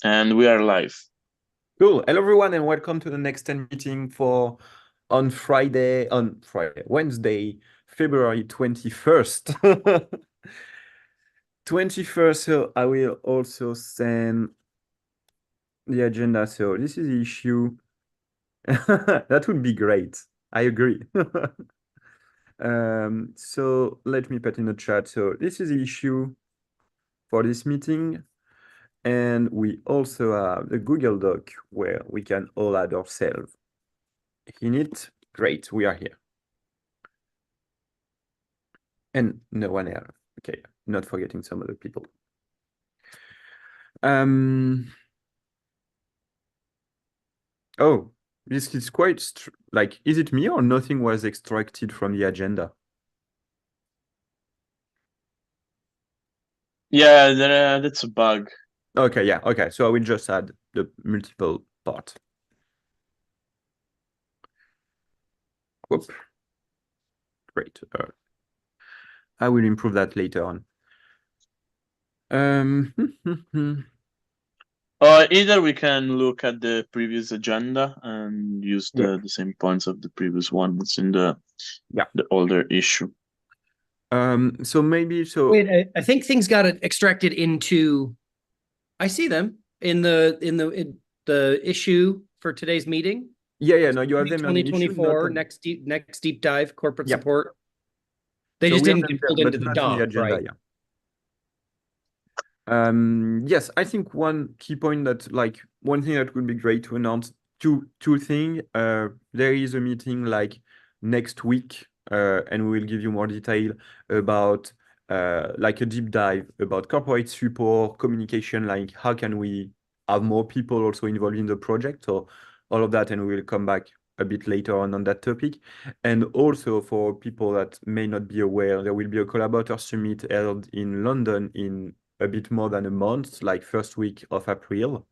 And we are live. Cool. Hello, everyone, and welcome to the next 10 meeting on Wednesday, February 21st. 21st, so I will also send the agenda. So this is the issue. That would be great. I agree. So let me put in the chat. So this is the issue for this meeting. And we also have the Google Doc where we can all add ourselves in it. Great, we are here. And no one else. Okay, not forgetting some other people. Oh, this is quite like, is it me or nothing was extracted from the agenda? Yeah, that's a bug. Okay, yeah, okay. So I will just add the multiple part. Whoop. Great. I will improve that later on. Either we can look at the previous agenda and use Yep. the same points of the previous one. It's in the Yeah. older issue. So maybe Wait, I think things got extracted into. I see them in the issue for today's meeting. yeah, no, you have them on the issue, not 2024 on... next deep dive corporate Yeah. support. They So just we have didn't them get there, pulled but into the not in the doc, agenda, right? yeah. Yes, I think one key point that, like, one thing that would be great to announce, two things. There is a meeting like next week, and we will give you more detail about like a deep dive about corporate support, communication, like how can we have more people also involved in the project. So all of that, and we will come back a bit later on that topic. And also for people that may not be aware, there will be a collaborator summit held in London in a bit more than a month, like first week of April,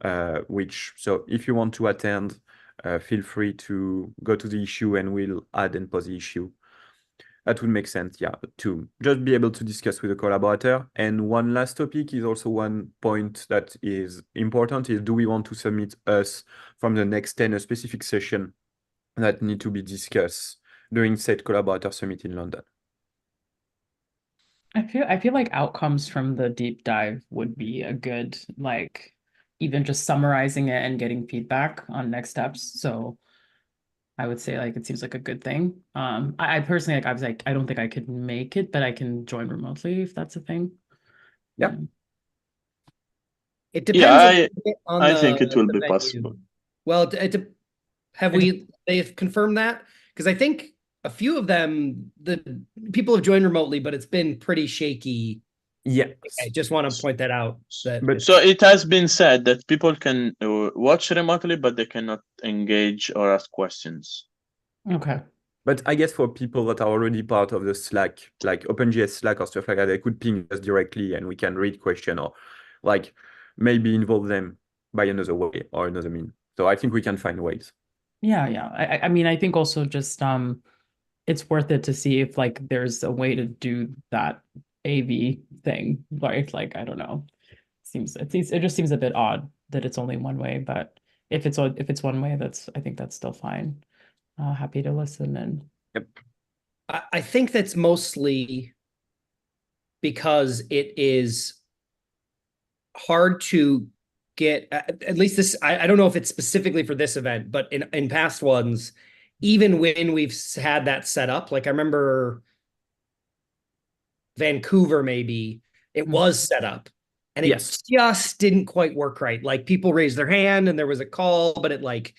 so if you want to attend, feel free to go to the issue and we'll add and post the issue. That would make sense, yeah, to just be able to discuss with a collaborator. And one last topic is also one point that is important is, do we want to submit us from the next 10 a specific session that need to be discussed during said collaborator summit in London? I feel like outcomes from the deep dive would be a good, like, even just summarizing it and getting feedback on next steps. So I would say, like, it seems like a good thing. I personally, like, I was like, I don't think I could make it, but I can join remotely if that's a thing. Yeah. It depends Yeah, a bit on I think it will the be venue. possible. Well, they've confirmed that? Because I think a few of them, the people have joined remotely, but it's been pretty shaky. Yeah. I just want to point that out. But So it has been said that people can watch remotely, but they cannot engage or ask questions. Okay. But I guess for people that are already part of the Slack, like OpenJS Slack or stuff like that, they could ping us directly and we can read question or like maybe involve them by another way or another mean. So I think we can find ways. Yeah, yeah. I mean, I think also just it's worth it to see if like there's a way to do that AV thing, right? Like, I don't know. It just seems a bit odd that it's only one way, but if it's one way, I think that's still fine. Happy to listen and Yep. I think that's mostly because it is hard to get, at least this, I don't know if it's specifically for this event, but in past ones, even when we've had that set up, like I remember Vancouver, maybe it was set up and it Yes. just didn't quite work right. Like people raised their hand and there was a call, but it like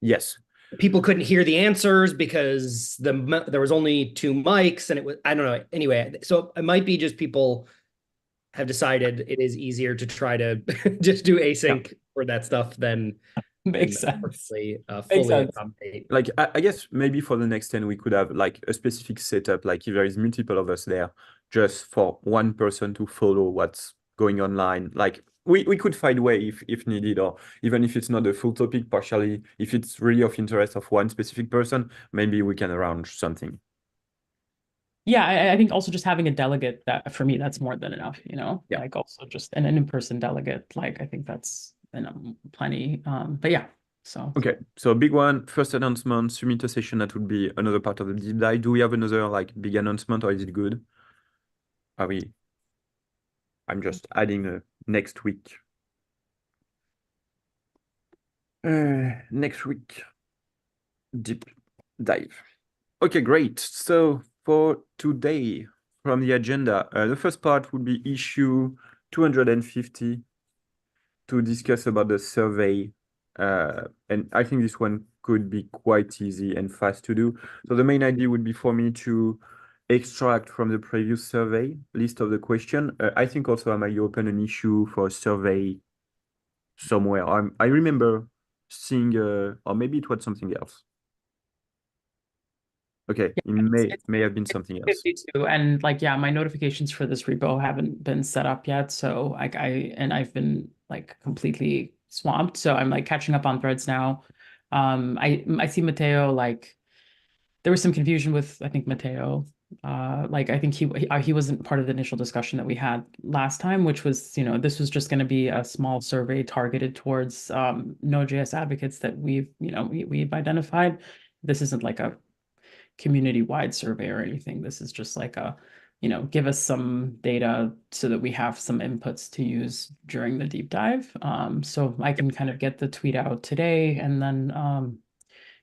Yes. people couldn't hear the answers because there was only two mics and it was, I don't know. Anyway, so it might be just people have decided it is easier to try to just do async for that stuff than makes sense. unfortunately Makes fully sense. accommodate. Like I guess maybe for the next 10 we could have like a specific setup, like if there is multiple of us there, just for one person to follow what's going online. Like we could find way if needed, or even if it's not a full topic, partially, if it's really of interest of one specific person, maybe we can arrange something. Yeah, I think also just having a delegate, that for me, that's more than enough, Yeah. like also just an in-person delegate, like I think that's plenty. But yeah, so Okay, so a big one, first announcement, submit a session, that would be another part of the deep dive. Do we have another like big announcement, or is it good? Are we? I'm just adding a next week. Next week, deep dive. Okay, great. So for today, from the agenda, the first part would be issue 250 to discuss about the survey. And I think this one could be quite easy and fast to do. So the main idea would be for me to extract from the previous survey list of the question. I think also I might open an issue for a survey somewhere. I remember seeing, or maybe it was something else. Okay, yeah, it it's may have been something else. 52, and like yeah, my notifications for this repo haven't been set up yet, so like I've been like completely swamped, so I'm like catching up on threads now. I see Matteo, like there was some confusion with, I think, Matteo. Like I think he wasn't part of the initial discussion that we had last time, which was, this was just going to be a small survey targeted towards Node.js advocates that we've identified. This isn't like a community-wide survey or anything. This is just like a, give us some data so that we have some inputs to use during the deep dive. So I can kind of get the tweet out today, and then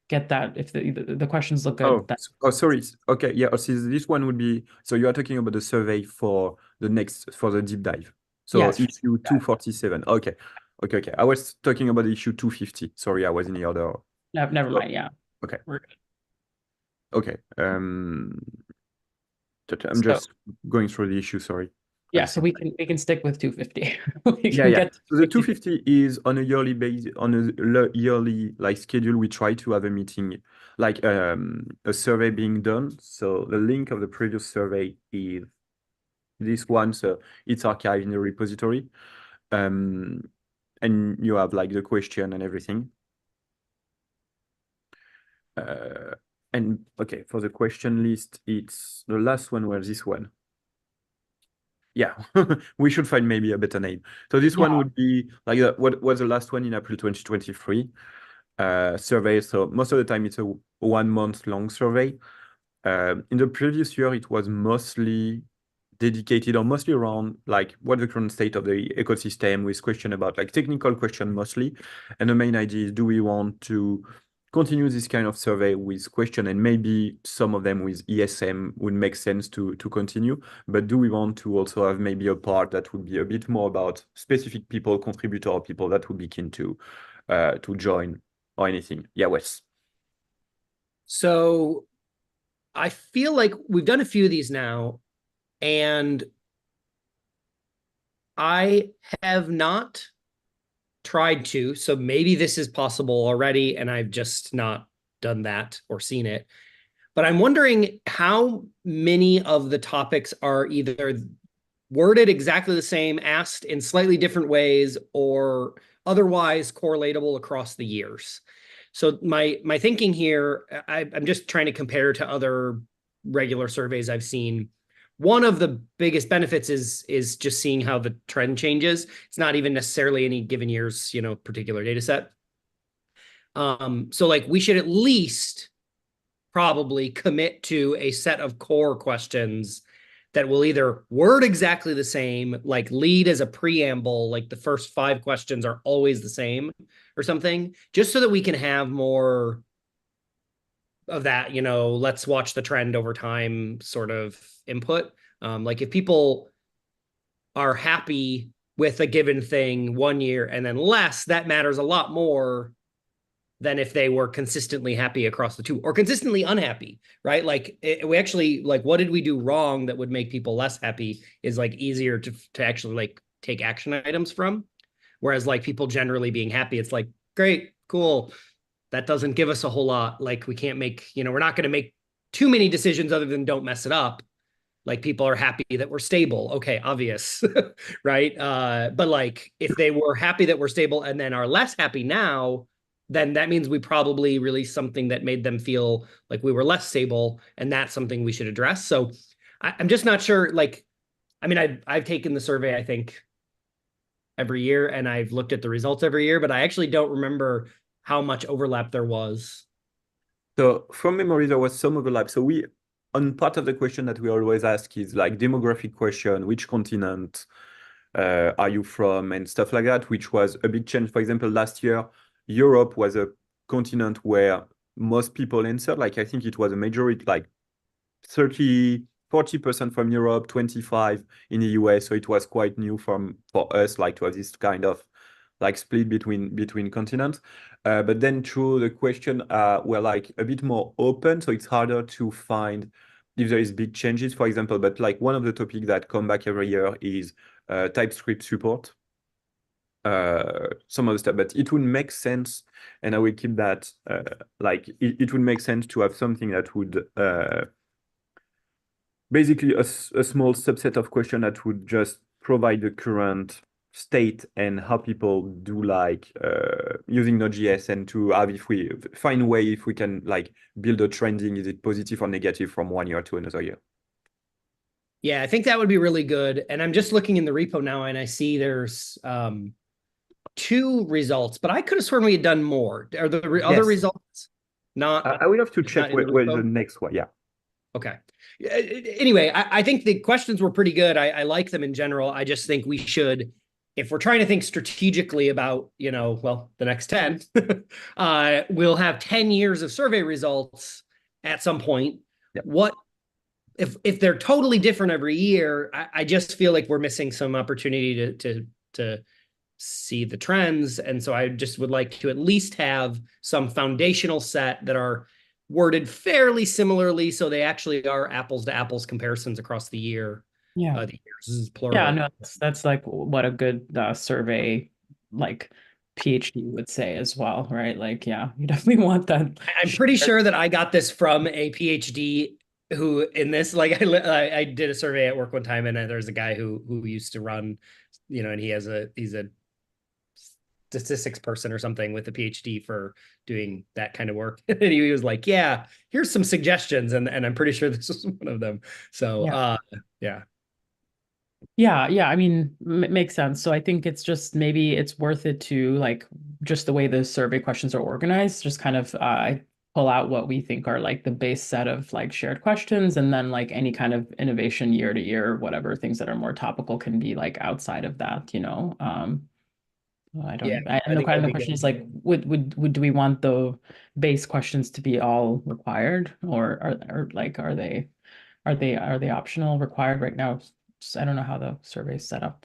get that if the questions look good. Sorry. Okay, yeah. So this one would be, so you are talking about the survey for the deep dive. So Yes, issue 247. Okay. Okay. I was talking about issue 250. Sorry, I was in the order. never So, mind. Yeah, okay. we're good. Okay. I'm So just going through the issue, sorry. yeah, so we can stick with 250. We Yeah, can yeah. get So the 250 is on a yearly basis, on a yearly like schedule. We try to have a meeting, like a survey being done. So the link of the previous survey is this one. So it's archived in the repository. And you have like the question and everything. And okay, for the question list, it's the last one was this one. Yeah, we should find maybe a better name. So this one would be like what was the last one in April 2023 survey. So most of the time it's a 1 month long survey. In the previous year, it was mostly dedicated or mostly around like what the current state of the ecosystem, with question about like technical question mostly. And the main idea is, do we want to continue this kind of survey with question, and maybe some of them with ESM would make sense to continue, but do we want to also have maybe a part that would be a bit more about specific people, contributor, or people that would be keen to join or anything? Yeah, Wes. So I feel like we've done a few of these now, and I have not tried to. So maybe this is possible already, and I've just not done that or seen it. But I'm wondering how many of the topics are either worded exactly the same, asked in slightly different ways, or otherwise correlatable across the years. So my thinking here, I'm just trying to compare to other regular surveys I've seen. One of the biggest benefits is just seeing how the trend changes. It's not even necessarily any given year's, particular data set. So like we should at least probably commit to a set of core questions that will either word exactly the same, like lead as a preamble, like the first 5 questions are always the same or something, just so that we can have more of that, let's watch the trend over time sort of input. Like if people are happy with a given thing 1 year and then less, that matters a lot more than if they were consistently happy across the two, or consistently unhappy, right? Like we actually, like, what did we do wrong that would make people less happy is like easier to actually like take action items from. Whereas like people generally being happy, it's like, great, cool. That doesn't give us a whole lot. Like we can't make, we're not going to make too many decisions other than don't mess it up. Like people are happy that we're stable. Okay, obvious, right? But like if they were happy that we're stable and then are less happy now, then that means we probably released something that made them feel like we were less stable, and that's something we should address. So I'm just not sure. Like, I mean, I've taken the survey, I think, every year, and I've looked at the results every year, but I actually don't remember how much overlap there was. So from memory, there was some overlap. So on part of the question that we always ask is like demographic question, which continent are you from and stuff like that, which was a big change. For example, last year, Europe was a continent where most people answered. Like I think it was a majority, like 40% from Europe, 25 in the US. So it was quite new for us, like to have this kind of like split between continents. But then through the question were like a bit more open, so it's harder to find if there is big changes, for example. But like one of the topics that come back every year is TypeScript support. Some of the stuff, but it would make sense, and I will keep that. Like it would make sense to have something that would basically a small subset of question that would just provide the current state and how people do like using Node.js, and to have, if we find a way, if we can like build a trending, is it positive or negative from one year to another year? Yeah, I think that would be really good. And I'm just looking in the repo now, and I see there's 2 results, but I could have sworn we had done more. Are the other Yes. results not? I will have to not check in the where repo? the next one. Yeah. Okay. Anyway, I think the questions were pretty good. I like them in general. I just think we should, if we're trying to think strategically about, well, the next 10, we'll have 10 years of survey results at some point. Yep. What if they're totally different every year? I just feel like we're missing some opportunity to see the trends. And so I just would like to at least have some foundational set that are worded fairly similarly, so they actually are apples to apples comparisons across the year. Yeah. The years is plural. Yeah, no, that's like what a good survey, like PhD would say as well, right? Like, yeah, you definitely want that. I'm pretty sure that I got this from a PhD who, in this, like, I did a survey at work one time, and there's a guy who used to run, and he's a statistics person or something with a PhD for doing that kind of work. And he was like, yeah, here's some suggestions. And I'm pretty sure this was one of them. So, yeah. Yeah. I mean, makes sense. So I think it's just maybe it's worth it to like just the way the survey questions are organized, just kind of pull out what we think are like the base set of like shared questions, and then like any kind of innovation year to year, whatever things that are more topical can be like outside of that, I don't. Yeah, And the kind of question is like, would do we want the base questions to be all required, or are they optional? Required right now? I don't know how the survey is set up.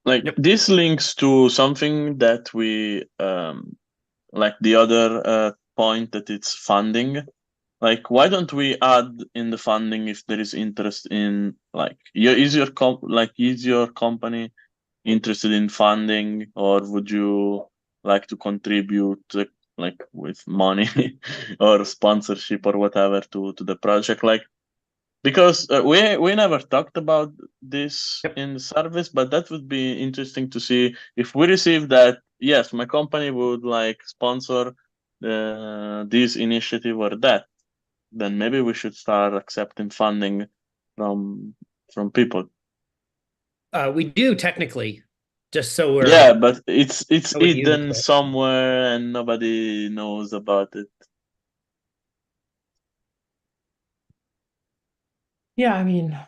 Like this links to something that we like the other point, that it's funding. Like, why don't we add in the funding if there is interest in like is your company interested in funding, or would you like to contribute like with money or sponsorship or whatever to the project? Like, because we never talked about this in the service, but that would be interesting to see if we receive that. Yes, my company would like sponsor this initiative or that. Then maybe we should start accepting funding from people. We do technically, just so we're. Yeah, but it's hidden it. somewhere and nobody knows about it. Yeah, I mean,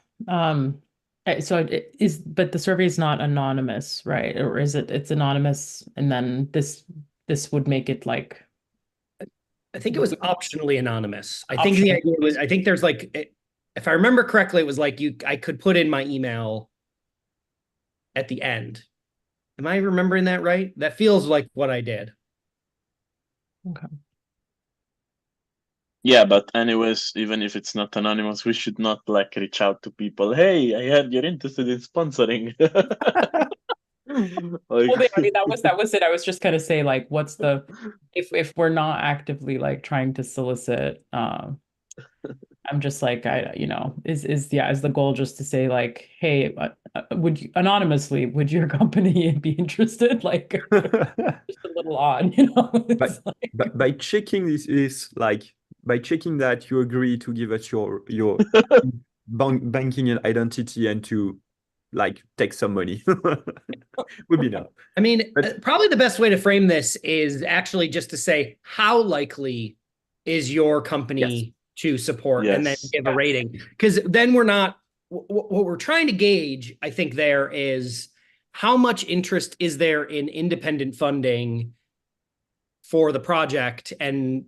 so it is, but the survey is not anonymous, right? Or is it? It's anonymous, and then this would make it like. I think it was optionally anonymous. I think the idea was, I think there's like, if I remember correctly, it was like I could put in my email at the end. Am I remembering that right? That feels like what I did. Okay. Yeah, but anyways, even if it's not anonymous, we should not like reach out to people. Hey, I heard you're interested in sponsoring. Well, I mean, that was it. I was just gonna say, like, what's the if we're not actively like trying to solicit, I'm just like, is the goal just to say like, hey, would you anonymously, would your company be interested? Like, just a little odd, But by checking this like by checking that you agree to give us your banking and identity and to like take some money. Would be enough. I mean, But probably the best way to frame this is actually just to say, how likely is your yes, company to support, and then Yes. give a rating? Because then we're not, what we're trying to gauge, I think, there is how much interest is there in independent funding for the project, and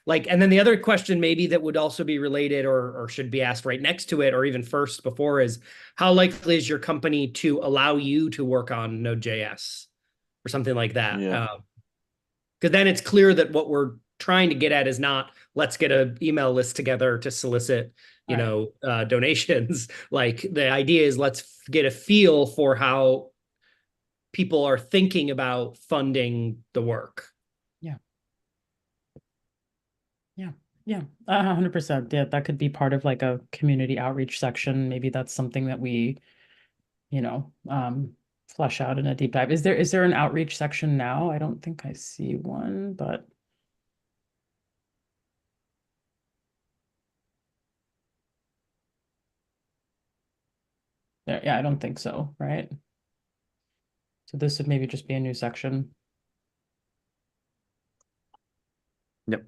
like, and then the other question maybe that would also be related, or should be asked right next to it, or even first before, is how likely is your company to allow you to work on Node.js or something like that? Yeah. Because then it's clear that what we're trying to get at is not, let's get an email list together to solicit, Right. donations. Like, the idea is, let's get a feel for how people are thinking about funding the work. Yeah. Yeah. Yeah. 100%. Yeah, that could be part of like a community outreach section. Maybe that's something that we, you know, flesh out in a deep dive. Is there an outreach section now? I don't think I see one, but yeah, I don't think so, right? So this would maybe just be a new section. yep.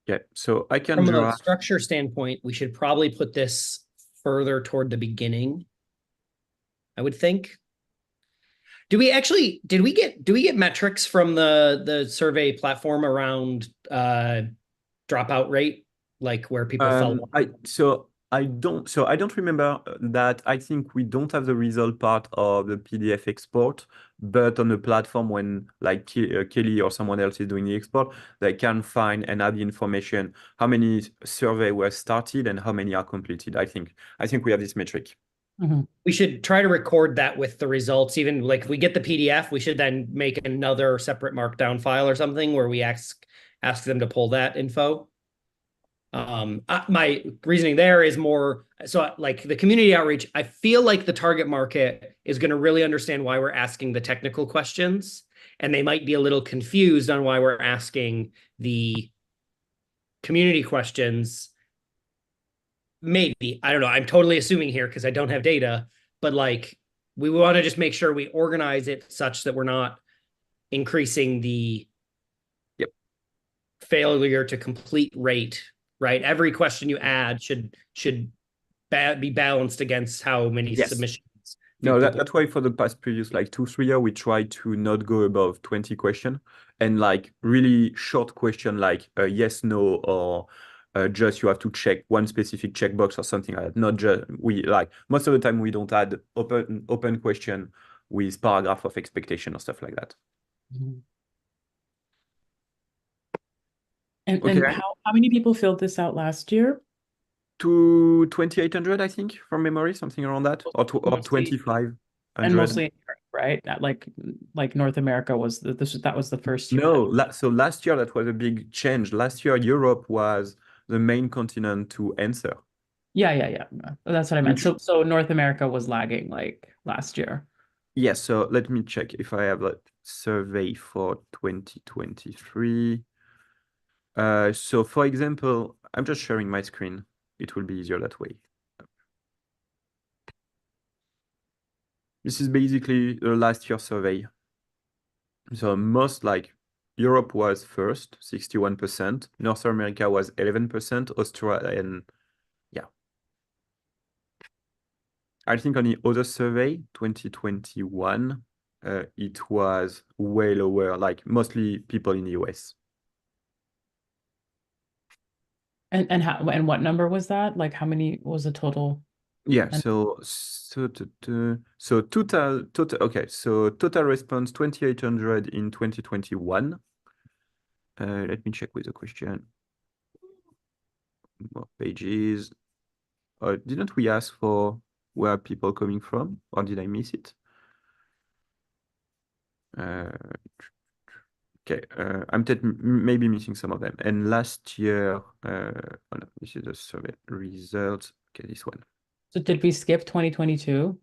Yeah, so I can From a draft. structure standpoint, we should probably put this further toward the beginning, I would think. Did we get metrics from the survey platform around dropout rate, like where people fell off? I don't remember that. I think we don't have the result part of the PDF export, but on the platform when like Kelly or someone else is doing the export, they can find and add the information how many survey were started and how many are completed. I think we have this metric. We should try to record that with the results. Even like, if we get the PDF, we should then make another separate markdown file or something where we ask them to pull that info. My reasoning there is more so, like, the community outreach, I feel like the target market is going to really understand why we're asking the technical questions, and they might be a little confused on why we're asking the community questions. Maybe, I don't know, I'm totally assuming here because I don't have data, but like, we want to just make sure we organize it such that we're not increasing the Yep. failure to complete rate, right? Every question you add should be balanced against how many Yes. submissions. No, that's why for the past previous like 2-3 years, we try to not go above 20 questions, and like really short question like yes, no, or just you have to check one specific checkbox or something like that. Not just, we like most of the time we don't add open question with paragraph of expectation or stuff like that. Mhm. And Okay. how many people filled this out last year? To 2,800, I think, from memory, something around that, or Mostly, 2,500. and mostly in Europe, right? Like North America was that was the first year. No, so last year that was a big change. Last year, Europe was the main continent to answer. Yeah. That's what I meant. So North America was lagging like last year. Yes, so let me check if I have a survey for 2023. So for example, I'm just sharing my screen. It will be easier that way. This is basically the last year survey. So most like Europe was first, 61%. North America was 11%. Australia and yeah. I think on the other survey, 2021, it was way lower, like mostly people in the US. And what number was that? Like, how many was the total? Yeah, And total response 2,800 in 2021. Let me check with the question. More pages. Didn't we ask for where are people coming from, or did I miss it? Okay, I'm maybe missing some of them. And last year, oh no, this is the survey results. Okay, this one. so did we skip 2022?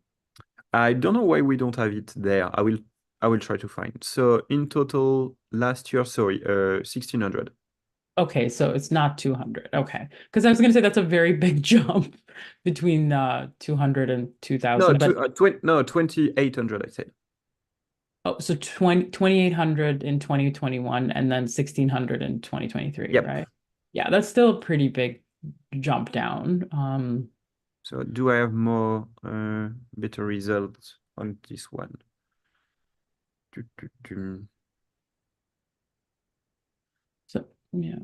I don't know why we don't have it there. I will try to find. So in total, last year, sorry, 1,600. Okay, so it's not 200. Okay. Because I was going to say that's a very big jump between 200 and No, 2000, but 2800, I said. oh, so 2800 in 2021 and then 1600 in 2023, Yep. right? Yeah, that's still a pretty big jump down. So do I have more better results on this one? So yeah.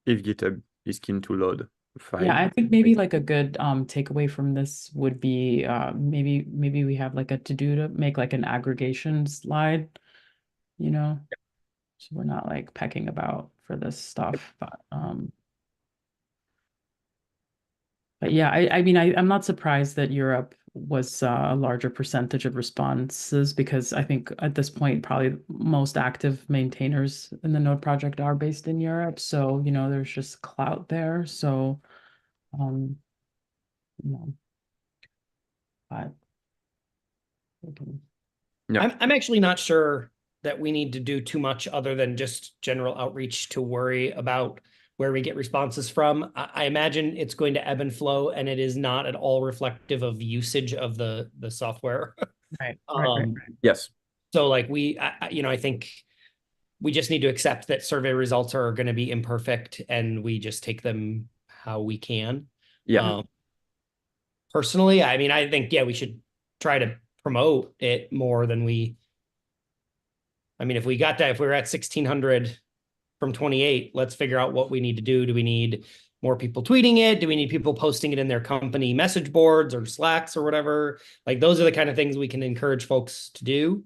If GitHub is keen to load a file. Yeah, I think maybe like a good takeaway from this would be maybe we have like a to-do to make like an aggregation slide, you know, so we're not like pecking about for this stuff. But yeah, I mean I'm not surprised that Europe was a larger percentage of responses because I think at this point probably most active maintainers in the Node project are based in Europe. So, you know, there's just clout there. So you know, but we can Yeah. I'm actually not sure that we need to do too much other than just general outreach to worry about where we get responses from. I imagine it's going to ebb and flow, and it is not at all reflective of usage of the software. right. Yes. So like I think we just need to accept that survey results are going to be imperfect, and we just take them how we can. Yeah. Personally, I mean, I think, yeah, we should try to promote it more than I mean, if we got that, if we were at 1600 from 28, let's figure out what we need to do. Do we need more people tweeting it? Do we need people posting it in their company message boards or Slacks or whatever? Like, those are the kind of things we can encourage folks to do.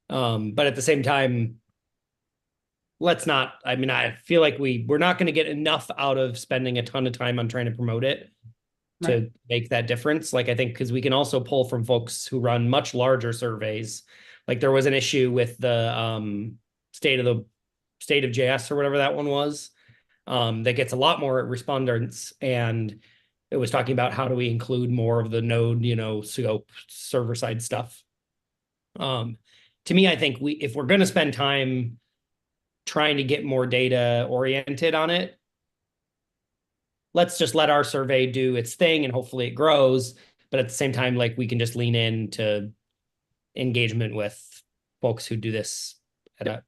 But at the same time, let's not, I mean, I feel like we're not going to get enough out of spending a ton of time on trying to promote it to make that difference. Like, I think because we can also pull from folks who run much larger surveys. Like, there was an issue with the state of JS or whatever that one was, that gets a lot more respondents, and it was talking about how do we include more of the node, scope server side stuff. To me, I think if we're going to spend time trying to get more data oriented on it, let's just let our survey do its thing and hopefully it grows. But at the same time, like, we can just lean into engagement with folks who do this at a,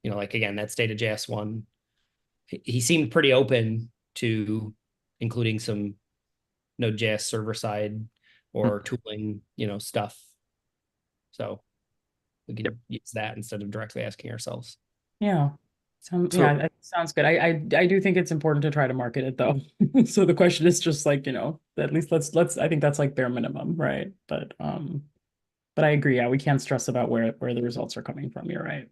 like, again, that state of JS one, he seemed pretty open to including some Node.js server side or tooling, stuff. So we can use that instead of directly asking ourselves. Yeah. Yeah, that sounds good. I do think it's important to try to market it though. So the question is just like, at least let's I think that's like bare minimum, right? But I agree, yeah, we can't stress about where the results are coming from. You're right.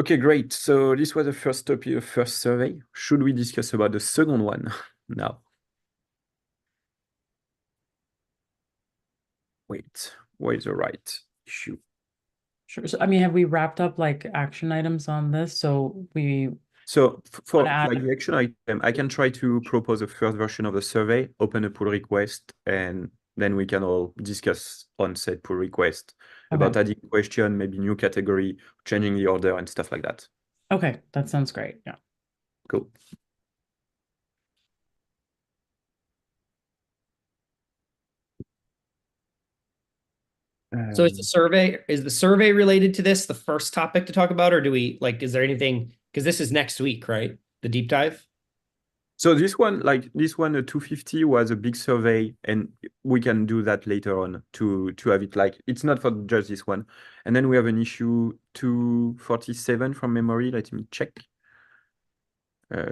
Okay, great. So this was the first topic, the first survey. Should we discuss about the second one now? Wait, where is the right issue? Sure. So I mean, have we wrapped up like action items on this? So for like the action item, I can try to propose a first version of the survey, open a pull request, and then we can all discuss on said pull request about adding question, maybe new category, changing the order and stuff like that. Okay, that sounds great. Yeah. Cool. So is the survey related to this, the first topic to talk about, or do we is there anything, because this is next week, right? The deep dive? So this one, the 250 was a big survey, and we can do that later on to have it it's not for just this one. And then we have an issue 247 from memory. Let me check.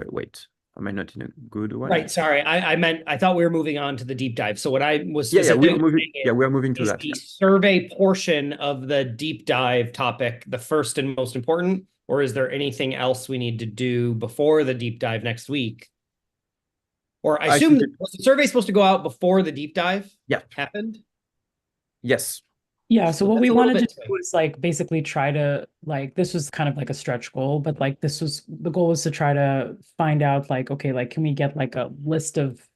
Wait, am I not in a good one? Right. Sorry, I thought we were moving on to the deep dive. So what I was we are moving to that. The survey portion of the deep dive topic the first and most important, or is there anything else we need to do before the deep dive next week? Or I assume was the survey supposed to go out before the deep dive happened? Yes. Yeah, so what we wanted to do was basically try to this was kind of like a stretch goal, but the goal was to try to find out okay, can we get a list of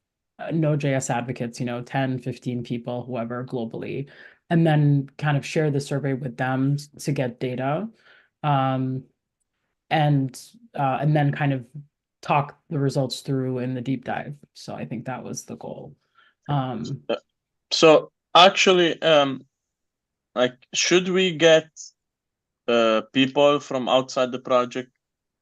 Node.js advocates, 10, 15 people, whoever globally, and then kind of share the survey with them to get data. And then kind of talk the results through in the deep dive. So I think that was the goal. So actually, like, should we get people from outside the project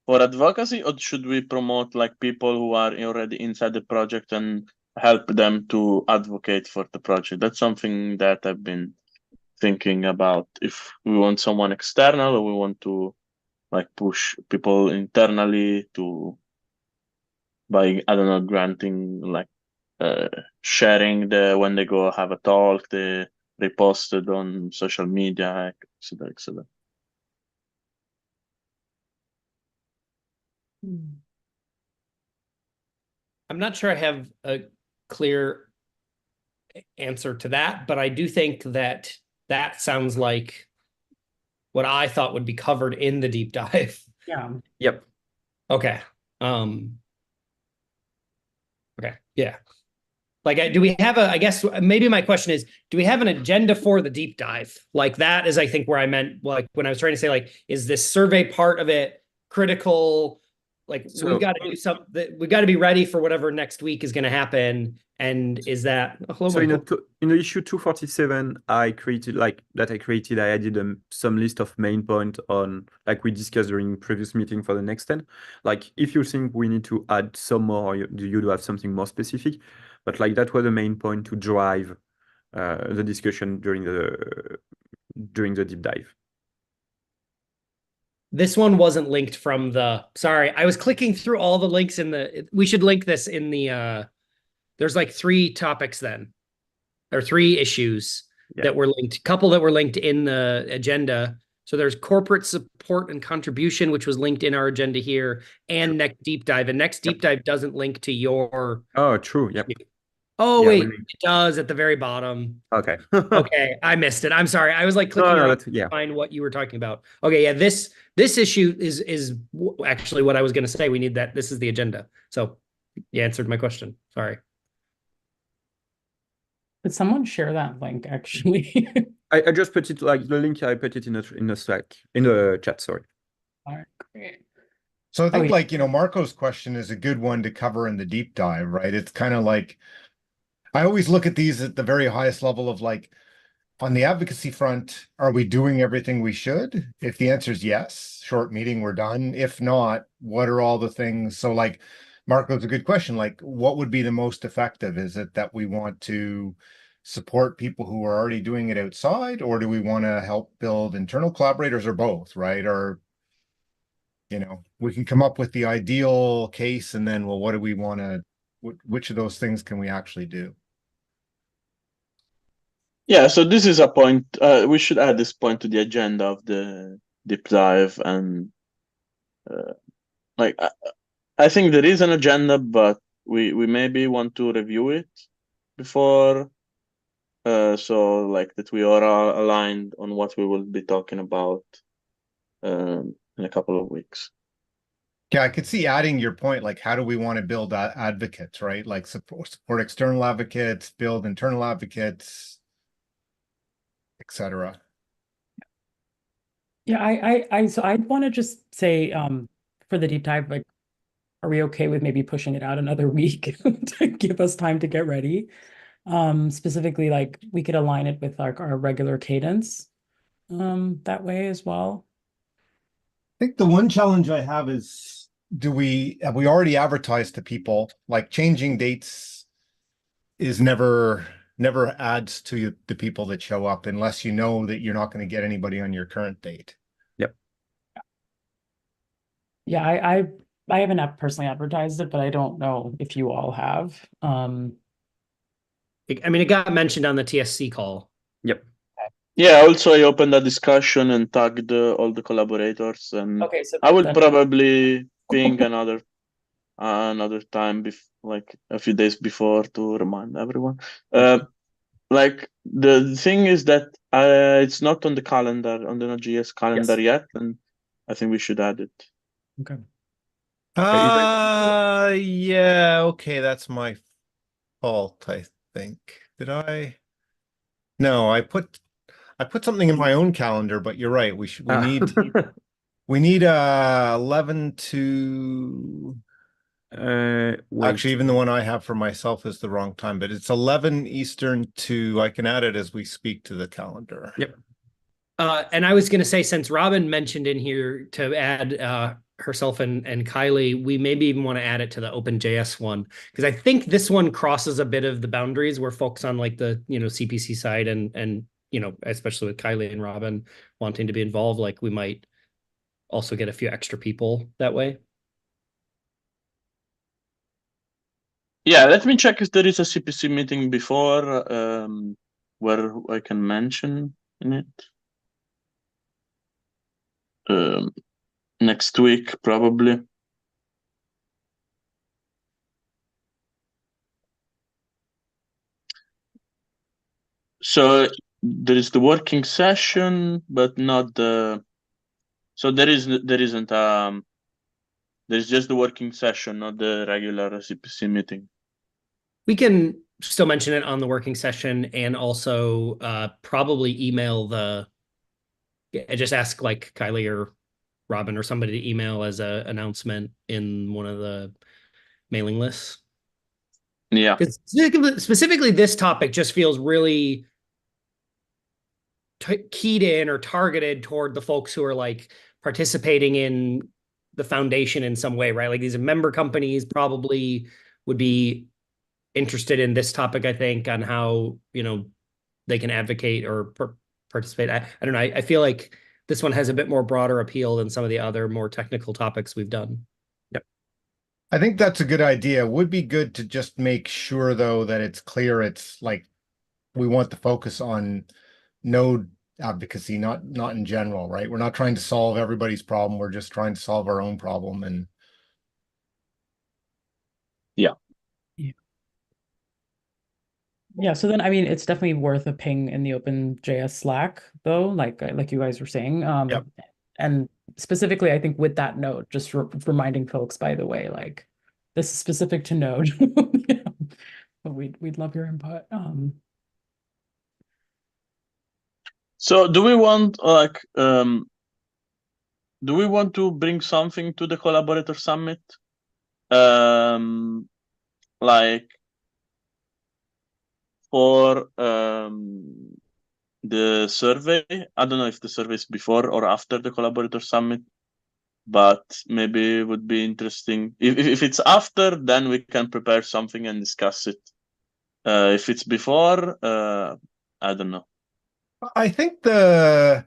for advocacy, or should we promote like people who are already inside the project and help them to advocate for the project? That's something that I've been thinking about. If we want someone external, or we want to like push people internally to, by, I don't know, granting like sharing the when they go have a talk, they repost it on social media, etc., etc. I'm not sure I have a clear answer to that, but I do think that that sounds like what I thought would be covered in the deep dive. Yeah. Yep. Okay. Okay. Yeah. Like, do we have I guess maybe my question is, do we have an agenda for the deep dive? Like, that is, I think, where I meant, like, when I was trying to say, like, is this survey part of it critical? Like, we've got to do something, we've got to be ready for whatever next week is going to happen. And is that, so in the issue 247, I created I added some list of main points on, like we discussed during previous meeting for the next 10. Like, if you think we need to add some more, or you do have something more specific, but like that was the main point to drive the discussion during the deep dive. This one wasn't linked from sorry, I was clicking through all the links we should link this in the, there's like 3 topics then, or 3 issues that were linked, a couple that were linked in the agenda. So there's corporate support and contribution, which was linked in our agenda here, and next deep dive. And next deep dive doesn't link to your. Oh, true. Yep. Oh, wait, it does at the very bottom. Okay. Okay, I missed it. I'm sorry. I was like clicking around to find what you were talking about. Okay, yeah, this issue is actually what I was going to say. We need that. This is the agenda. So you answered my question. Sorry. Did someone share that link, actually? I just put it, like, the link, I put it in the Slack, in the chat, sorry. All right, great. So I think, like, Marco's question is a good one to cover in the deep dive, right? It's kind of like, I always look at these at the very highest level of, like, on the advocacy front, are we doing everything we should? If the answer is yes, short meeting, we're done. If not, what are all the things? So, like, Marco's a good question. Like, what would be the most effective? Is it that we want to support people who are already doing it outside, or do we want to help build internal collaborators, or both, right? Or, we can come up with the ideal case, and then, well, what do we want to, which of those things can we actually do? Yeah, so this is a point, we should add this point to the agenda of the deep dive, and like, I think there is an agenda, but we maybe want to review it before, so like that we are all aligned on what we will be talking about in a couple of weeks. Yeah, I could see adding your point, like, how do we want to build advocates, right? Like, support external advocates, build internal advocates, etc. Yeah, so I'd want to just say, for the deep dive, like, are we okay with maybe pushing it out another week to give us time to get ready? Specifically, like, we could align it with like our regular cadence, that way as well. I think the one challenge I have is, have we already advertised to people? Like, changing dates is never adds to the people that show up, unless you know that you're not going to get anybody on your current date. Yep. Yeah, I haven't personally advertised it, but I don't know if you all have. I mean, it got mentioned on the TSC call. Yep. Yeah, also I opened a discussion and tagged all the collaborators, and Okay, so I will probably ping another time, like a few days before, to remind everyone. Like, the thing is that it's not on the calendar, on the Node.js calendar yet, and I think we should add it. Okay. Yeah, okay, that's my default, I think. Did I? No, I put something in my own calendar, but you're right. We need 11 to Wait. actually even the one I have for myself is the wrong time, but it's 11 Eastern to I can add it as we speak to the calendar. Yep. And I was going to say, since Robin mentioned in here to add herself and Kylie, we maybe even want to add it to the OpenJS one, because I think this one crosses a bit of the boundaries where folks on like the CPC side and especially with Kylie and Robin wanting to be involved, like we might also get a few extra people that way. Yeah, let me check if there is a CPC meeting before where I can mention in it. Next week, probably. So there is the working session, but not the. So there isn't there's just the working session, not the regular CPC meeting. We can still mention it on the working session, and also probably email just ask like Kylie or Robin or somebody to email as an announcement in one of the mailing lists. Yeah. Because specifically this topic just feels really keyed in or targeted toward the folks who are like participating in the foundation in some way, right? Like these member companies probably would be interested in this topic, I think, on how, they can advocate or participate. I don't know. I feel like this one has a bit more broader appeal than some of the other more technical topics we've done. Yep. I think that's a good idea. Would be good to just make sure though that it's clear it's like we want the focus on node advocacy, not in general, right? We're not trying to solve everybody's problem. We're just trying to solve our own problem. And Yeah, so then I mean it's definitely worth a ping in the OpenJS Slack though, like you guys were saying. Yep. And specifically I think with that note, just reminding folks, by the way, like this is specific to Node. But we'd love your input. So do we want to bring something to the collaborator summit? Like for the survey. I don't know if the survey is before or after the collaborator summit, but maybe it would be interesting. If it's after, then we can prepare something and discuss it. If it's before, I don't know. I think the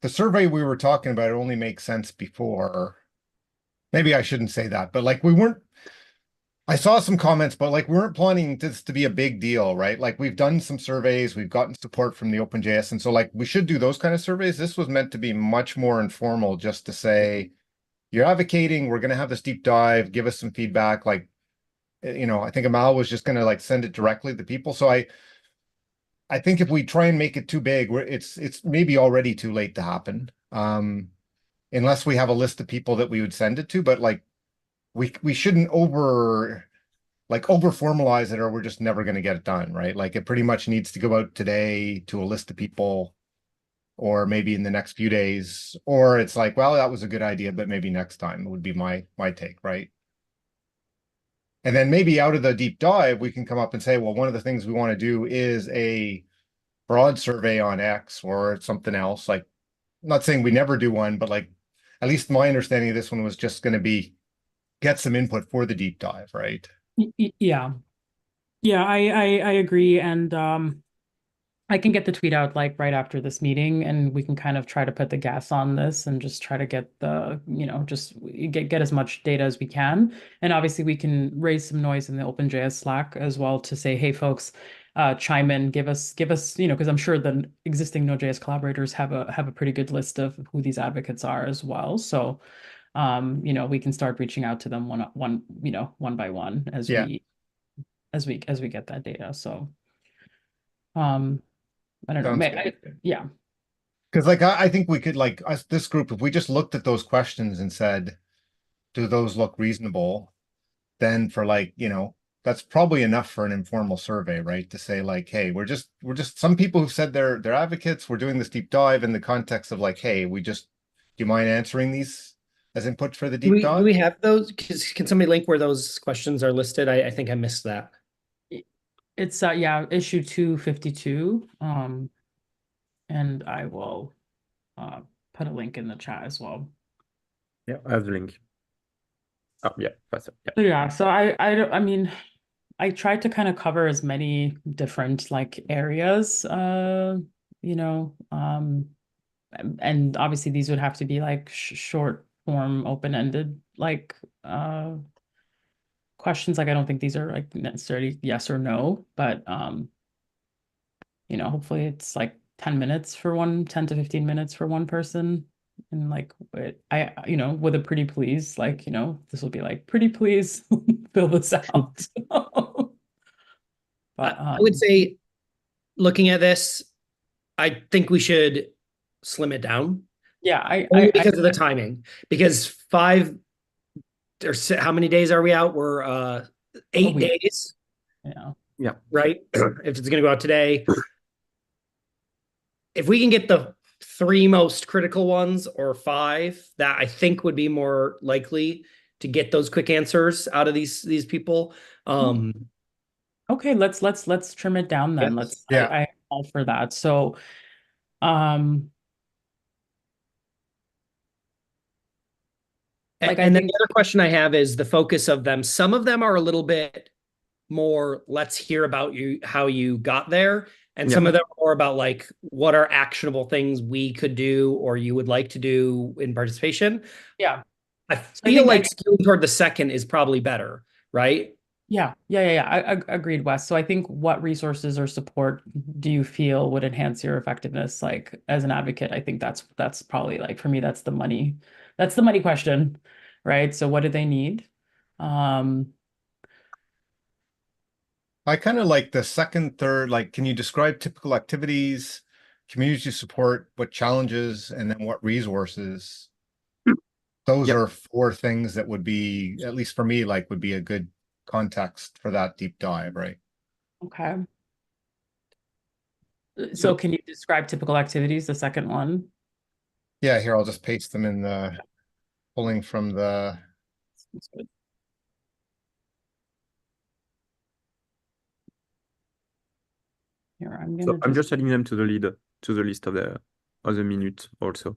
survey we were talking about only makes sense before. Maybe I shouldn't say that, but like I saw some comments, but like we weren't planning this to be a big deal, right? Like we've done some surveys, we've gotten support from the OpenJS, and so like we should do those kind of surveys. This was meant to be much more informal, just to say, you're advocating, we're going to have this deep dive, give us some feedback. Like, I think Amal was just going to like send it directly to people. So I think if we try and make it too big, it's maybe already too late to happen. Unless we have a list of people that we would send it to, but like we shouldn't over formalize it, or we're just never going to get it done, right? Like it pretty much needs to go out today to a list of people, or maybe in the next few days, or it's like, well, that was a good idea, but maybe next time would be my take, right? And then maybe out of the deep dive, we can come up and say, well, one of the things we want to do is a broad survey on X or something else. Like, I'm not saying we never do one, but like, at least my understanding of this one was just going to be get some input for the deep dive, right? Yeah. Yeah, I agree. And I can get the tweet out like right after this meeting, and we can kind of try to put the gas on this and just try to get just get as much data as we can. And obviously we can raise some noise in the OpenJS Slack as well to say, hey folks, chime in, give us, because I'm sure the existing Node.js collaborators have a pretty good list of who these advocates are as well. So we can start reaching out to them one by one as we get that data. So I don't know. Yeah. Because like I think we could like us this group, if we just looked at those questions and said, do those look reasonable? Then for like, that's probably enough for an informal survey, right? To say like, hey, we're just some people who said they're advocates. We're doing this deep dive in the context of like, hey, do you mind answering these as input for the deep dive? Do we have those? Can somebody link where those questions are listed? I think I missed that. It's yeah, issue 252. And I will put a link in the chat as well. Yeah, I have the link. Oh yeah, that's it. Yeah. So yeah, so I mean, I tried to kind of cover as many different like areas, you know, and obviously these would have to be like short form, open-ended like questions. Like I don't think these are like necessarily yes or no, but you know, hopefully it's like 10 minutes for 10 to 15 minutes for one person. And like you know, with a pretty please, like, you know, this will be like pretty please fill this out. But I would say, looking at this, I think we should slim it down. yeah, Only because of the timing. Because 5 or how many days are we out? We're 8 days. Yeah. Yeah. Right? If it's gonna go out today. If we can get the 3 most critical ones or 5, that I think would be more likely to get those quick answers out of these people. Okay, let's trim it down then. Yes. Yeah. I all for that. So like and then the other question I have is the focus of them. Some of them are a little bit more, let's hear about you, how you got there. And some of them are more about like, what are actionable things we could do or you would like to do in participation? Yeah. I feel like skewing toward the second is probably better, right? Yeah. I agreed, Wes. So I think what resources or support do you feel would enhance your effectiveness? Like as an advocate, I think that's probably like for me, that's the money question, right? So what do they need? I kind of like the second, third, like, can you describe typical activities, community support, what challenges, and then what resources? Those are 4 things that would be, at least for me, like would be a good context for that deep dive, right? Okay. So can you describe typical activities, the second one? Yeah, here, I'll just paste them in the pulling from the. That's good. Here, I'm just adding them to the list of the minute also.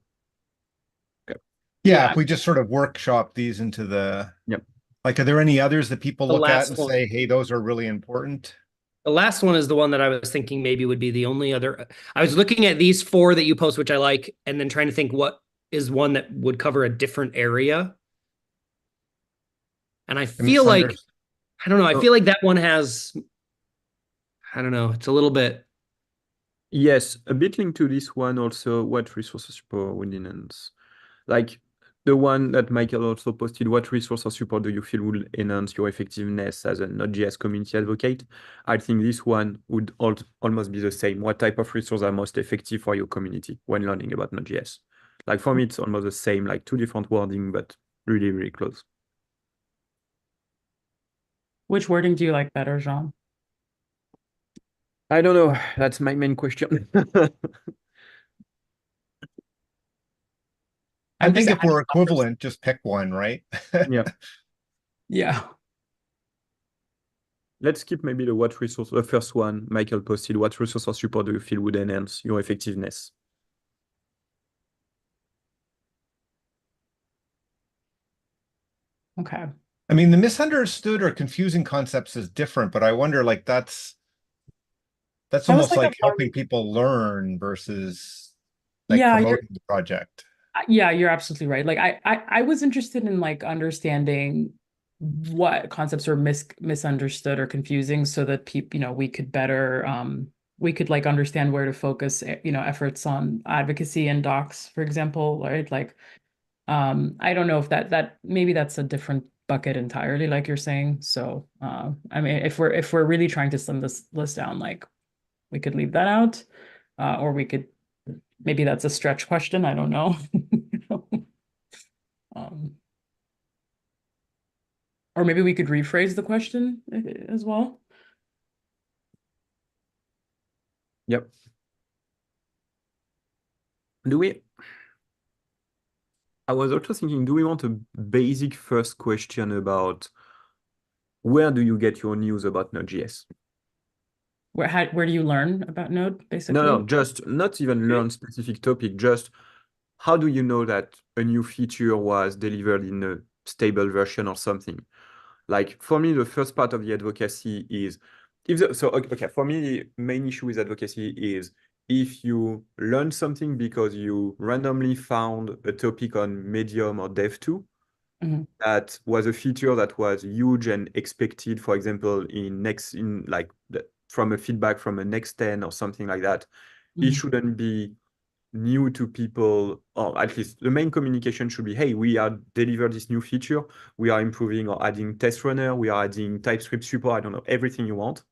Okay. Yeah, if we just sort of workshop these into the. Yep. Like, are there any others that people look at and one. say, hey, those are really important? The last one is the one that I was thinking maybe would be the only other. I was looking at these 4 that you post, which I like, and then trying to think what is one that would cover a different area. And I feel like, I don't know, I feel like that one has, I don't know, it's a little bit. Yes, a bit linked to this one also, what resources support would enhance? Like the one that Michael also posted, what resource or support do you feel will enhance your effectiveness as a Node.js community advocate? I think this one would almost be the same. What type of resources are most effective for your community when learning about Node.js? Like for me, it's almost the same, like 2 different wording, but really, really close. Which wording do you like better, Jean? I don't know. That's my main question. I think if we're equivalent, just pick one, right? Yeah. Yeah. Let's skip maybe the what resource, the first one Michael posted. What resource or support do you feel would enhance your effectiveness? Okay. I mean, the misunderstood or confusing concepts is different, but I wonder, like, that's almost like helping people learn versus like promoting the project. Yeah, you're absolutely right. Like I was interested in like understanding what concepts are misunderstood or confusing so that people, you know, we could better we could like understand where to focus, you know, efforts on advocacy and docs, for example, right? Like I don't know if that maybe that's a different bucket entirely, like you're saying. So I mean if we're really trying to slim this list down, like we could leave that out. Or we could, maybe that's a stretch question. I don't know. Or maybe we could rephrase the question as well. Yep. I was also thinking, do we want a basic first question about where do you get your news about Node.js? Where do you learn about Node, basically? No, just not even learn specific topic, just how do you know that a new feature was delivered in a stable version or something? Like for me, the first part of the advocacy is okay, for me, the main issue with advocacy is if you learn something because you randomly found a topic on Medium or Dev2 that was a feature that was huge and expected, for example, from a feedback from a next 10 or something like that, it shouldn't be new to people, or at least the main communication should be, hey, we are delivered this new feature, we are improving or adding test runner, we are adding TypeScript support, I don't know, everything you want.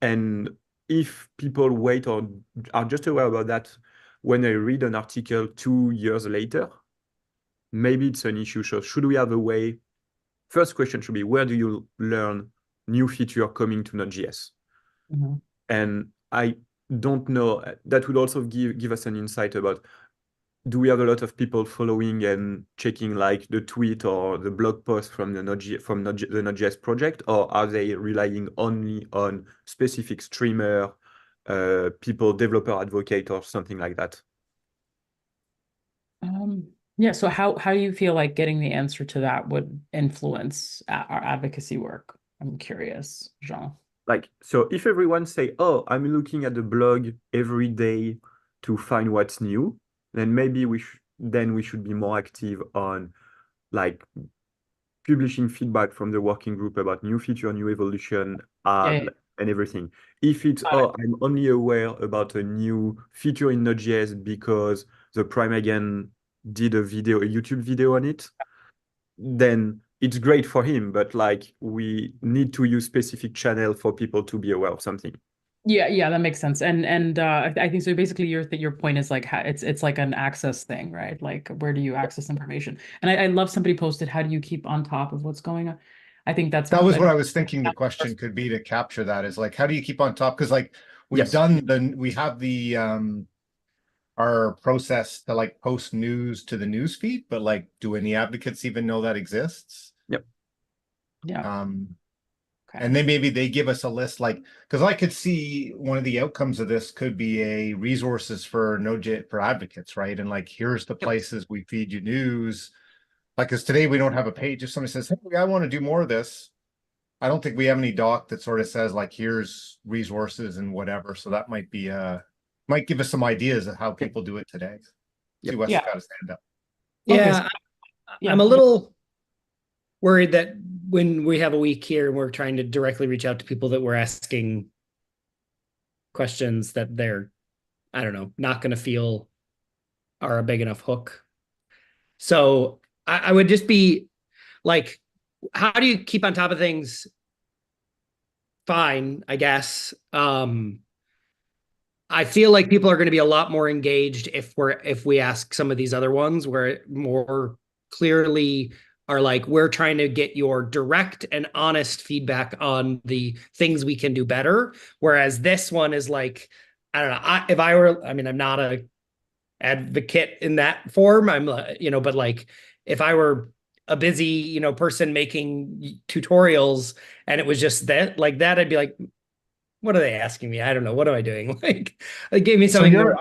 And if people wait or are just aware about that when they read an article 2 years later, maybe it's an issue. So should we have a way? First question should be, where do you learn new feature coming to Node.js? And I don't know, that would also give us an insight about, do we have a lot of people following and checking like the tweet or the blog post from the Node.js project, or are they relying only on specific streamer, people, developer advocate, or something like that? Yeah, so how do you feel like getting the answer to that would influence our advocacy work? I'm curious, Jean. Like, so if everyone say, oh, I'm looking at the blog every day to find what's new, then maybe we should be more active on like publishing feedback from the working group about new feature, new evolution, and everything. If it's, I'm only aware about a new feature in Node.js because the Prime again did a YouTube video on it, then it's great for him, but like we need to use specific channel for people to be aware of something. Yeah, that makes sense. And I think so. Basically, your point is like it's like an access thing, right? Like where do you access information? And I love somebody posted, how do you keep on top of what's going on? I think that was what I was thinking. The question could be to capture that is like, how do you keep on top? Because like we have the our process to like post news to the news feed, but like, do any advocates even know that exists? Yep. Yeah. Okay. And then maybe they give us a list, like, because I could see one of the outcomes of this could be a resources for Node.js for advocates, right? And like, here's the places we feed you news. Like, because today we don't have a page. If somebody says, hey, I want to do more of this, I don't think we have any doc that sort of says like, here's resources and whatever. So that might be might give us some ideas of how people do it today. See what's got to stand up. Yeah, I'm a little worried that when we have a week here and we're trying to directly reach out to people that we're asking questions that they're, I don't know, not going to feel are a big enough hook. So I would just be like, how do you keep on top of things? Fine, I guess. I feel like people are going to be a lot more engaged if we ask some of these other ones where it more clearly are like, we're trying to get your direct and honest feedback on the things we can do better. Whereas this one is like, I don't know. I'm not a advocate in that form. I'm, but like if I were a busy, person making tutorials and it was just that like that, I'd be like, what are they asking me? I don't know. What am I doing? Like, it gave me something. So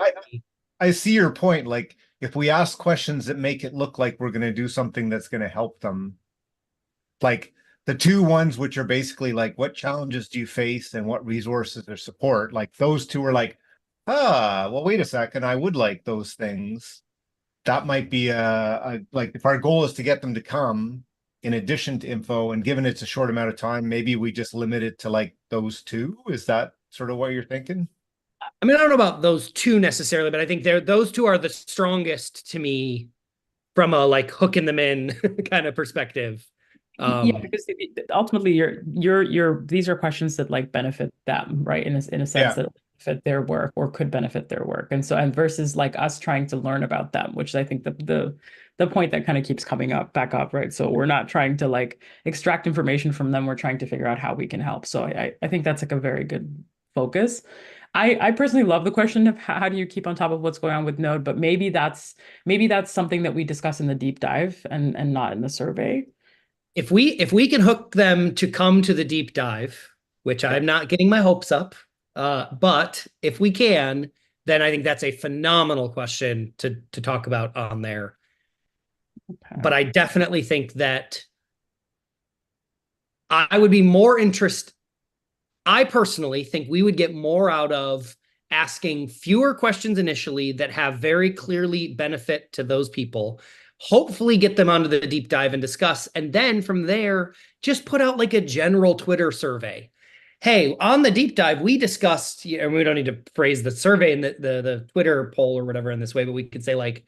I see your point. Like, if we ask questions that make it look like we're going to do something that's going to help them, like the two ones which are basically like, what challenges do you face and what resources or support? Like those two are like, well, wait a second, I would like those things. That might be like if our goal is to get them to come in addition to info, and given it's a short amount of time, maybe we just limit it to like those two. Is that sort of what you're thinking? I mean, I don't know about those two necessarily, but I think those two are the strongest to me from a like hooking them in kind of perspective. Yeah, because ultimately these are questions that like benefit them, right? In a sense that benefit their work or could benefit their work. And versus like us trying to learn about them, which I think the the point that kind of keeps coming up back up, right? So we're not trying to like extract information from them. We're trying to figure out how we can help. So I think that's like a very good focus. I personally love the question of how do you keep on top of what's going on with Node, but maybe that's something that we discuss in the deep dive and not in the survey. If we can hook them to come to the deep dive, which I'm not getting my hopes up, but if we can, then I think that's a phenomenal question to talk about on there. Okay. But I definitely think that I would be more interested. I personally think we would get more out of asking fewer questions initially that have very clearly benefit to those people, hopefully get them onto the deep dive and discuss, and then from there, just put out like a general Twitter survey. Hey, on the deep dive, we discussed, and we don't need to phrase the survey in the Twitter poll or whatever in this way, but we could say like,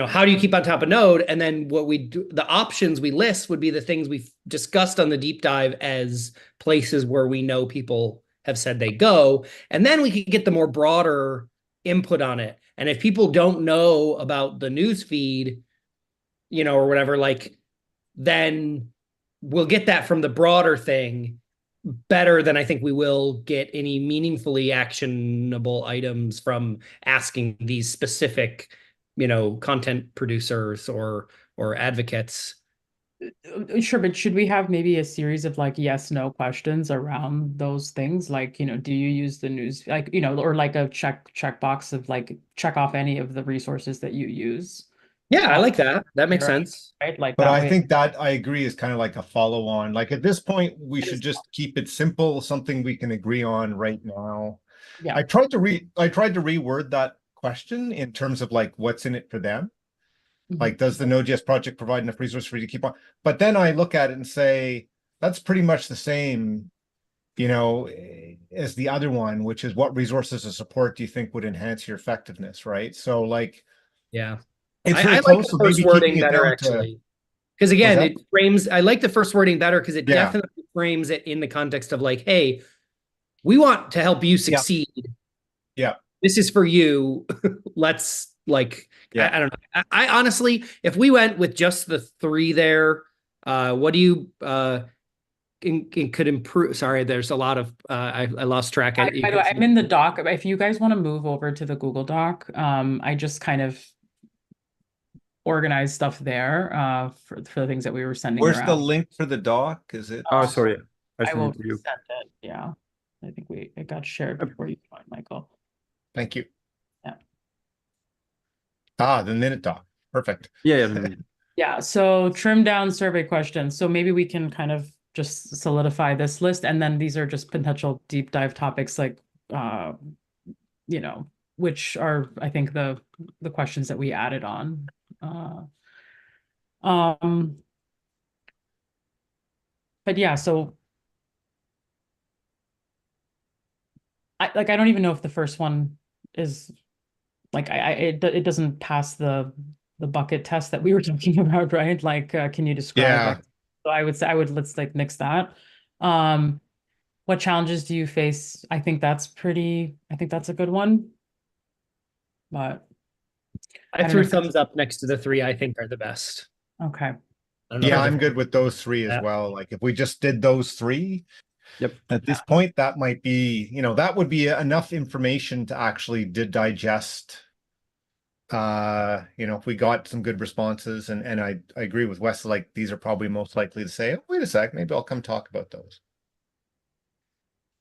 how do you keep on top of Node? And then what we do, the options we list would be the things we've discussed on the deep dive as places where we know people have said they go. And then we could get the more broader input on it. And if people don't know about the news feed, or whatever, like, then we'll get that from the broader thing better than I think we will get any meaningfully actionable items from asking these specific content producers or advocates. Sure, but should we have maybe a series of like yes, no questions around those things? Like, do you use the news, like, or like a checkbox of like check off any of the resources that you use? Yeah, I like that. That makes sense. Right? Like But that I way. think that I agree is kind of like a follow on. Like at this point, we should just keep it simple, something we can agree on right now. Yeah. I tried to reword that question in terms of like what's in it for them. Like, does the Node.js project provide enough resource for you to keep on? But then I look at it and say, that's pretty much the same, as the other one, which is what resources of support do you think would enhance your effectiveness, right? So like, yeah, it's I very like close. the So first maybe wording keeping it better down to, actually, because again, it frames. I like the first wording better because it Yeah. definitely frames it in the context of like, hey, we want to help you succeed. Yeah. This is for you. Let's like, Yeah. I don't know. I honestly, if we went with just the three there, what do you could improve? Sorry, there's a lot of I lost track. By the way, I'm in the doc. If you guys want to move over to the Google Doc, I just kind of organize stuff there for the things that we were sending Where's around. the link for the doc? Is it? Oh, sorry. I will send it to you. send it. Yeah, I think it got shared before you joined, Michael. Thank you. Yeah. The minute doc. Perfect. Yeah. Yeah. So trim down survey questions. So maybe we can kind of just solidify this list, and then these are just potential deep dive topics, like which are I think the questions that we added on. But yeah, so I don't even know if the first one is like it doesn't pass the bucket test that we were talking about, right? Like, can you describe? Yeah. Like, so I would let's like mix that. What challenges do you face? I think that's a good one. But I threw thumbs up next to the three I think are the best. Okay. Yeah, I'm good with those three as well. Like if we just did those three, Yep. At this point, that might be, that would be enough information to actually digest. If we got some good responses, and I agree with Wes, like these are probably most likely to say, oh, wait a sec, maybe I'll come talk about those.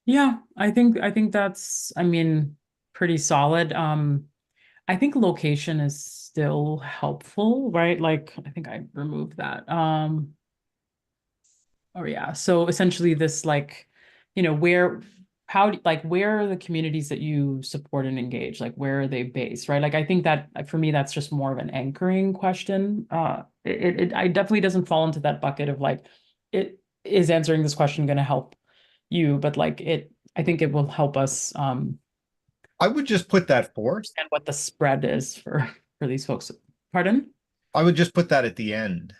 Yeah, I think that's, pretty solid. I think location is still helpful, right? Like I think I removed that. Oh yeah. So essentially this like, where are the communities that you support and engage? Like where are they based, right? Like I think that for me, that's just more of an anchoring question. It definitely doesn't fall into that bucket of like, it is answering this question going to help you, but like I think it will help us I would just put that forth. And what the spread is for these folks. Pardon? I would just put that at the end.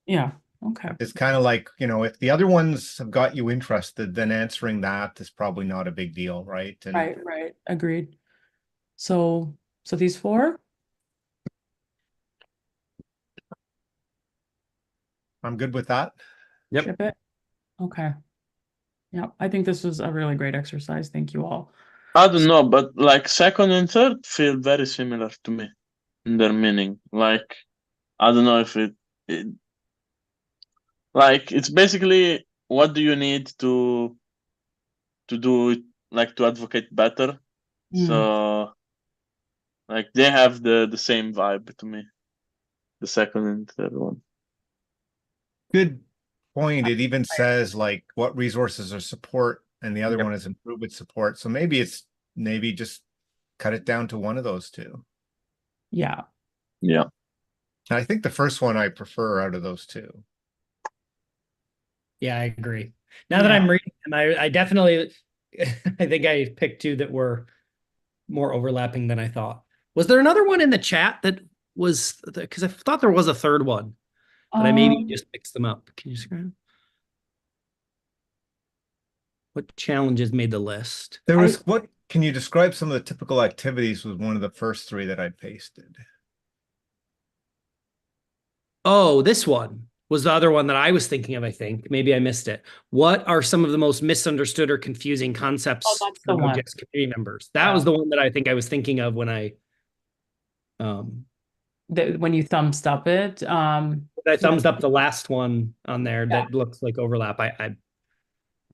Yeah. Okay. It's kind of like, if the other ones have got you interested, then answering that is probably not a big deal, right? And Right. Agreed. So these four? I'm good with that. Yep. Ship it. Okay. Yeah, I think this was a really great exercise. Thank you all. I don't know, but like second and third feel very similar to me in their meaning. Like, I don't know if it like it's basically what do you need to do it, like to advocate better. So like they have the same vibe to me, the second and third one. Good point. It even says like what resources are support, and the other one is improvement support. So maybe just cut it down to one of those two. Yeah. Yeah. And I think the first one I prefer out of those two. Yeah, I agree. Now that I'm reading them, I definitely, I think I picked two that were more overlapping than I thought. Was there another one in the chat that was, because I thought there was a third one, but I maybe just mixed them up. Can you scroll? What challenges made the list? There was what? Can you describe some of the typical activities? Was one of the first three that I pasted. Oh, this one was the other one that I was thinking of, I think. Maybe I missed it. What are some of the most misunderstood or confusing concepts that's for the one. Node.js community members? That was the one that I think I was thinking of when I when you thumbs up it. I thumbs up the last one on there that looks like overlap.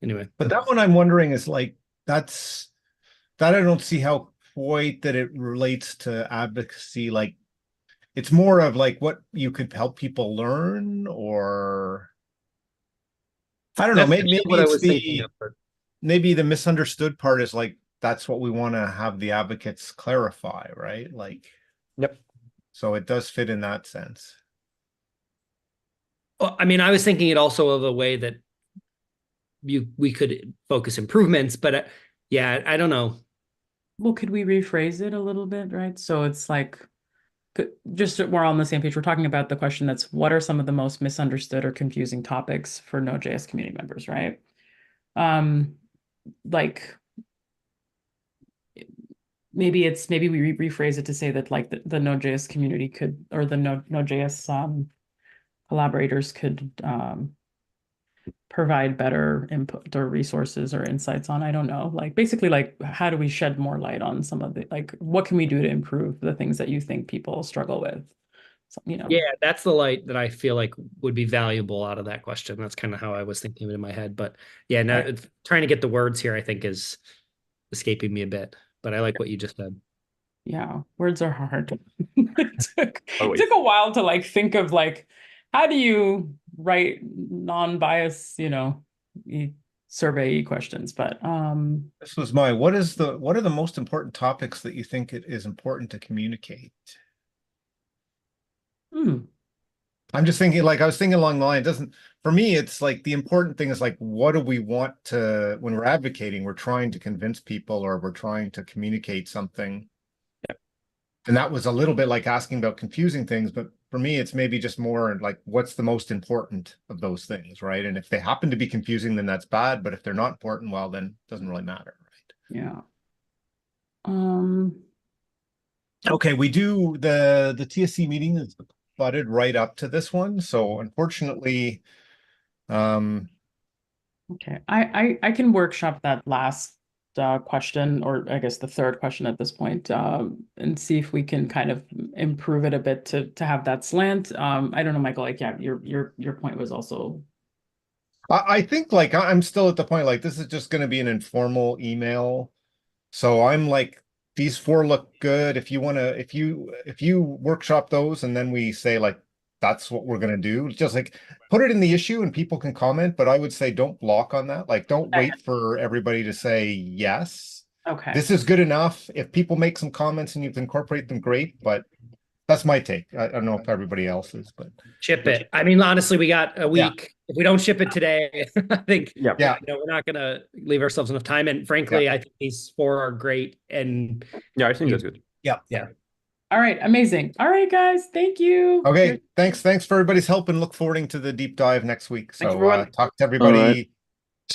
Anyway. But that one I'm wondering is like that I don't see how quite that it relates to advocacy. Like it's more of like what you could help people learn, or I don't know. Maybe what I it's was thinking of. maybe the misunderstood part is like that's what we want to have the advocates clarify, right? Like, so it does fit in that sense. Well, I mean, I was thinking it also of a way that we could focus improvements, but yeah, I don't know. Well, could we rephrase it a little bit, right? So it's like, just so we're all on the same page. We're talking about the question that's what are some of the most misunderstood or confusing topics for Node.js community members, right? Like maybe we rephrase it to say that like the Node.js community could, or the Node.js collaborators could provide better input or resources or insights on, I don't know, like basically like how do we shed more light on some of the, like what can we do to improve the things that you think people struggle with? So, you know. Yeah, that's the light that I feel like would be valuable out of that question. That's kind of how I was thinking of it in my head. But yeah, now trying to get the words here, I think is escaping me a bit. But I like what you just said. Yeah, words are hard. It took a while to like think of like how do you write non-bias, survey questions, but this was my what are the most important topics that you think it is important to communicate? I'm just thinking, like, I was thinking along the line, for me, it's like the important thing is like, what do we want to, when we're advocating, we're trying to convince people or we're trying to communicate something. And that was a little bit like asking about confusing things, but for me, it's maybe just more like, what's the most important of those things, right? And if they happen to be confusing, then that's bad. But if they're not important, well, then it doesn't really matter, right? Yeah. Okay, we do the TSC meeting is butted right up to this one, so unfortunately, okay, I can workshop that last question, or I guess the third question at this point, and see if we can kind of improve it a bit to have that slant. I don't know, Michael, like, yeah, your point was also. I think like I'm still at the point like this is just going to be an informal email, so I'm like these four look good. If you want to, if you workshop those and then we say like that's what we're going to do, just like put it in the issue and people can comment, but I would say don't block on that. Like don't wait for everybody to say yes. Okay. This is good enough. If people make some comments and you can incorporate them, great, but that's my take. I don't know if everybody else is, but ship it. I mean, honestly, we got a week. If we don't ship it today, I think we're not gonna leave ourselves enough time. And frankly, I think these four are great. And I think that's good. Yeah. All right, amazing. All right, guys, thank you. Okay, thanks for everybody's help and look forward to the deep dive next week. So everyone. talk to everybody